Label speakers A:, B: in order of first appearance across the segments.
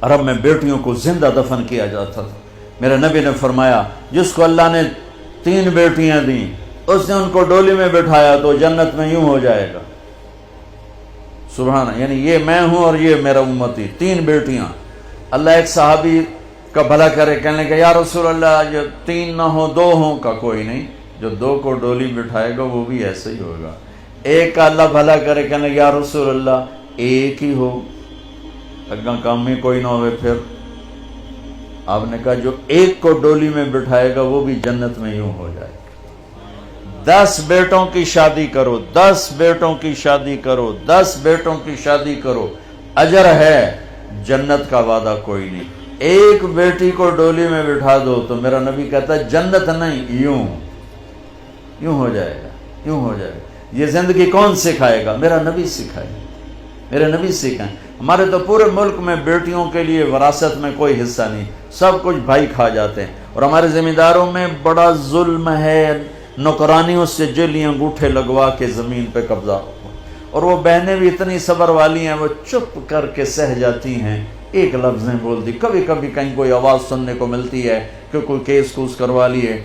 A: عرب میں بیٹیوں کو زندہ دفن کیا جاتا تھا۔ میرے نبی نے فرمایا جس کو اللہ نے 3 بیٹیاں دیں اس نے ان کو ڈولی میں بٹھایا تو جنت میں یوں ہو جائے گا۔ سبحان، یعنی یہ میں ہوں اور یہ میرا امتی، 3 بیٹیاں۔ اللہ ایک صحابی کا بھلا کرے، کہنے لگا یا رسول اللہ جو 3 نہ ہوں 2 ہوں، کا کوئی نہیں، جو 2 کو ڈولی بٹھائے گا وہ بھی ایسے ہی ہوگا۔ ایک کا اللہ بھلا کرے، کہنے لگا یا رسول اللہ 1 ہی ہو، اگاں کام میں کوئی نہ ہوئے، پھر آپ نے کہا جو 1 کو ڈولی میں بٹھائے گا وہ بھی جنت میں یوں ہو جائے گا۔ 10 بیٹوں کی شادی کرو، 10 بیٹوں کی شادی کرو، 10 بیٹوں کی شادی کرو، اجر ہے، جنت کا وعدہ کوئی نہیں۔ 1 بیٹی کو ڈولی میں بٹھا دو تو میرا نبی کہتا ہے جنت نہیں، یوں ہو جائے گا، یوں ہو جائے گا۔ یہ زندگی کون سکھائے گا؟ میرا نبی سکھائے، میرے نبی سکھائیں۔ ہمارے تو پورے ملک میں بیٹیوں کے لیے وراثت میں کوئی حصہ نہیں، سب کچھ بھائی کھا جاتے ہیں، اور ہمارے ذمہ داروں میں بڑا ظلم ہے، نوکرانیوں سے جلی انگوٹھے لگوا کے زمین پہ قبضہ، اور وہ بہنیں بھی اتنی صبر والی ہیں، وہ چپ کر کے سہ جاتی ہیں، ایک لفظ نہیں بولتی، کبھی کبھی کہیں کوئی آواز سننے کو ملتی ہے کہ کوئی کیس کوس کروا لیے،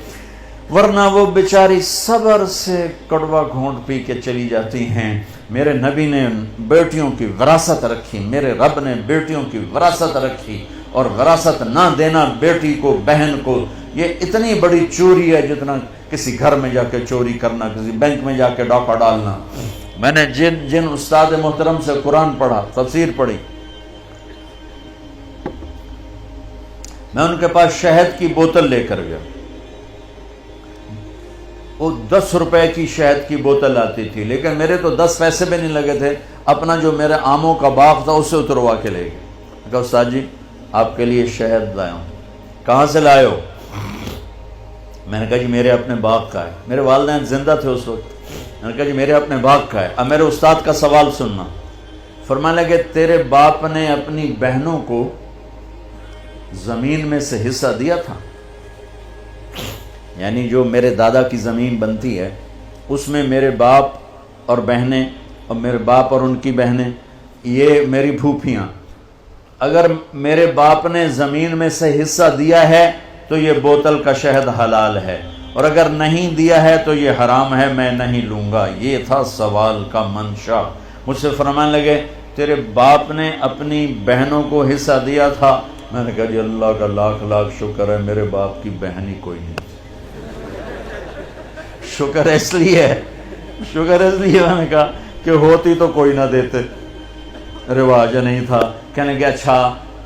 A: ورنہ وہ بیچاری صبر سے کڑوا گھونٹ پی کے چلی جاتی ہیں۔ میرے نبی نے بیٹیوں کی وراثت رکھی، میرے رب نے بیٹیوں کی وراثت رکھی، اور وراثت نہ دینا بیٹی کو، بہن کو، یہ اتنی بڑی چوری ہے جتنا کسی گھر میں جا کے چوری کرنا، کسی بینک میں جا کے ڈاکہ ڈالنا۔ میں نے جن استاد محترم سے قرآن پڑھا، تفسیر پڑھی، میں ان کے پاس شہد کی بوتل لے کر گیا، وہ 10 روپے کی شہد کی بوتل آتی تھی، لیکن میرے تو 10 پیسے بھی نہیں لگے تھے، اپنا جو میرے آموں کا باغ تھا اسے اتروا کے لے گئے۔ کہا استاد جی آپ کے لیے شہد لایا ہوں۔ کہاں سے لائے ہو؟ میں نے کہا جی میرے اپنے باغ کا ہے، میرے والدین زندہ تھے اس وقت۔ میں نے کہا جی میرے اپنے باغ کا ہے۔ اب میرے استاد کا سوال سننا۔ فرمانے لگے تیرے باپ نے اپنی بہنوں کو زمین میں سے حصہ دیا تھا؟ یعنی جو میرے دادا کی زمین بنتی ہے اس میں میرے باپ اور بہنیں، اور میرے باپ اور ان کی بہنیں، یہ میری پھوپھیاں، اگر میرے باپ نے زمین میں سے حصہ دیا ہے تو یہ بوتل کا شہد حلال ہے، اور اگر نہیں دیا ہے تو یہ حرام ہے، میں نہیں لوں گا۔ یہ تھا سوال کا منشا۔ مجھ سے فرمانے لگے تیرے باپ نے اپنی بہنوں کو حصہ دیا تھا؟ میں نے کہا جی اللہ کا لاکھ لاکھ شکر ہے میرے باپ کی بہن ہی کوئی نہیں۔ شکر اس لیے میں نے کہا کہ ہوتی تو کوئی نہ دیتے، رواج نہیں تھا۔ کہنے کہ اچھا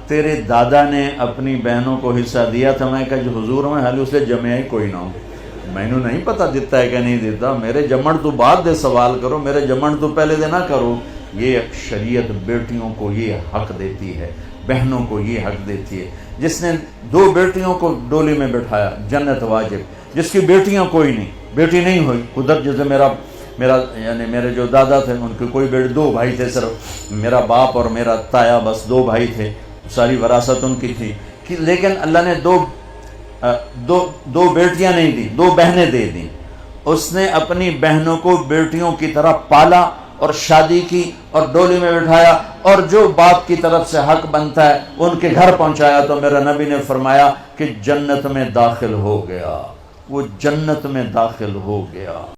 A: تیرے دادا نے اپنی بہنوں کو حصہ دیا تھا؟ میں کہا جو حضور میں حالی اسے جمعہ ہی کوئی نہ ہو، میں نے نہیں پتا دیتا ہے کہ نہیں دیتا، میرے جمن تو بعد دے سوال کرو، میرے جمن تو پہلے دے نہ کرو۔ یہ شریعت بیٹیوں کو یہ حق دیتی ہے، بہنوں کو یہ حق دیتی ہے۔ جس نے 2 بیٹیوں کو ڈولی میں بٹھایا جنت واجب، جس کی بیٹیاں کوئی نہیں، بیٹی نہیں ہوئی، ادھر جیسے میرا یعنی میرے جو دادا تھے ان کے کوئی بیٹے، 2 بھائی تھے صرف، میرا باپ اور میرا تایا، بس 2 بھائی تھے، ساری وراثت ان کی تھی، لیکن اللہ نے دو بیٹیاں نہیں دی، 2 بہنیں دے دیں۔ اس نے اپنی بہنوں کو بیٹیوں کی طرح پالا اور شادی کی اور ڈولی میں بٹھایا، اور جو باپ کی طرف سے حق بنتا ہے ان کے گھر پہنچایا، تو میرا نبی نے فرمایا کہ جنت میں داخل ہو گیا، وہ جنت میں داخل ہو گیا۔